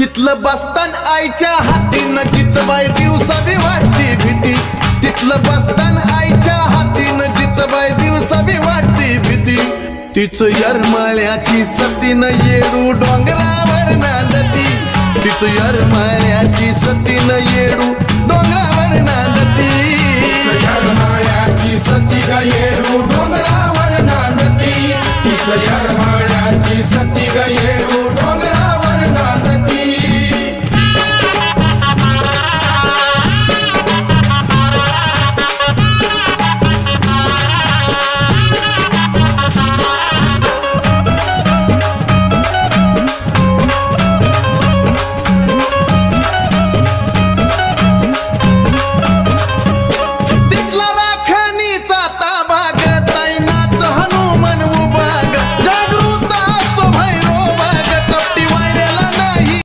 तिथलं बसतान आईच्या हातीनं जितबाई दिवसा वाटची भीती, तिथलं बसतान आईच्या हातीनं जितबाई दिवसा वाटची भीती. तिचं यरमाळ्याची सतीनं येडू डोंगरावर नांदती, तिचं यरमाळ्याची सतीनं येडू डोंगरावर नांदती. यरमाळ्याची सती ग येडू डोंगरावर नांदती, तिचं यरमाळ्याची सती ग येडू